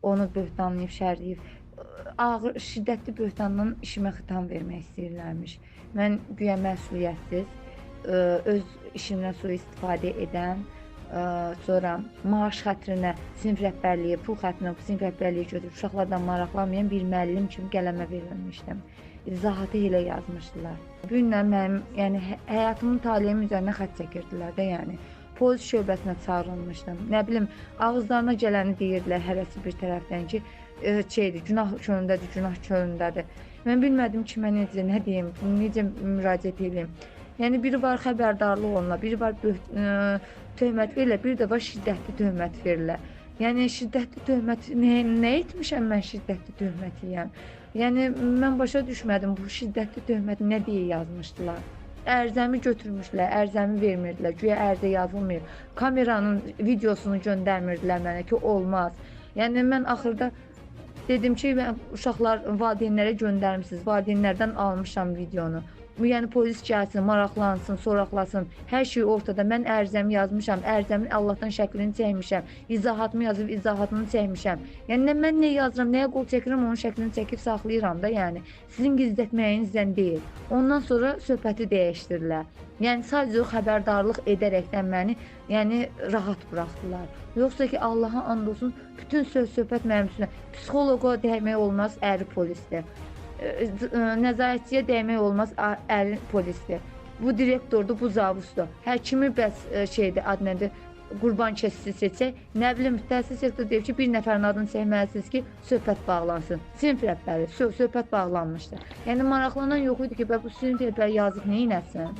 onu böhtanlayıb, şərləyib, ağır, şiddətli böhtandan işimə xitam vermək istəyirlərmiş. Mən güya məsuliyyətsiz, öz işimdən sui-istifadə edən, sonra maaş xətrinə sinif rəhbərliyi, pul xətrinə sinif rəhbərliyi götürüb uşaqlardan maraqlanmayan bir müəllim kimi qələmə verilmişdim. İzahatı elə yazmışdılar. Bu günlər mənim, yəni həyatımın, taleyim üzərinə xətt çəkirdilər də, yəni. Polis şöbəsinə çağırılmışdım. Nə bilim, ağızlarına gələni deyirdilər hərəsi bir tərəfdən ki, şeydir, günah çölündədir, günah çölündədir. Mən bilmədim ki, mən necə, nə deyim, necə müraciət edeyim. Yəni, biri var xəbərdarlıq olunlar, biri var töhmət verirlər, biri də var şiddətli töhmət verirlər. Yəni, şiddətli töhmət, nə etmişəm mən şiddətli töhmət yeyəm? Yəni, mən başa düşmədim, bu şiddətli töhmət nə deyə yazmışdılar. Ərzəmi götürmüşlər, ərzəmi vermirdilər, güya ərzə yazılmayıb. Kameranın videosunu göndərmirdilər mənə ki, olmaz. Yəni, mən axırda dedim ki, uşaqlar valideynlərə göndərmişsiniz, valideynlərdən almışam videonu. Yəni, polis gəlsin, maraqlansın, soraqlasın, hər şey ortada. Mən ərzəmi yazmışam, ərzəmin Allahdan şəklini çəkmişəm, izahatımı yazıb, izahatını çəkmişəm. Yəni, mən nə yazıram, nəyə qol çəkirəm, onun şəklini çəkib saxlayıram da, yəni. Sizin gizlətməyinizdən deyil. Ondan sonra söhbəti dəyişdirilər. Yəni, sadəcə o xəbərdarlıq edərəkdən məni, yəni, rahat buraxdılar. Yoxsa ki, Allaha and olsun, bütün söhbət mənim üstünə. Psixoloqa dəymək olmaz, əri polisdir. Nəzarətçiyə dəymək olmaz, əri polisdir. Bu direktordur, bu zavusdur. Həkimi bəs şeydir, adı nədir, qurban kəsici seçək. Nə bilim, təhsil sektor deyib ki, bir nəfərin adını çəkməlisiniz ki, söhbət bağlansın. Sinif rəhbəri, söhbət bağlanmışdır. Yəni, maraqlanan yox idi ki, bu sinif rəhbəri yazıq neynəsin?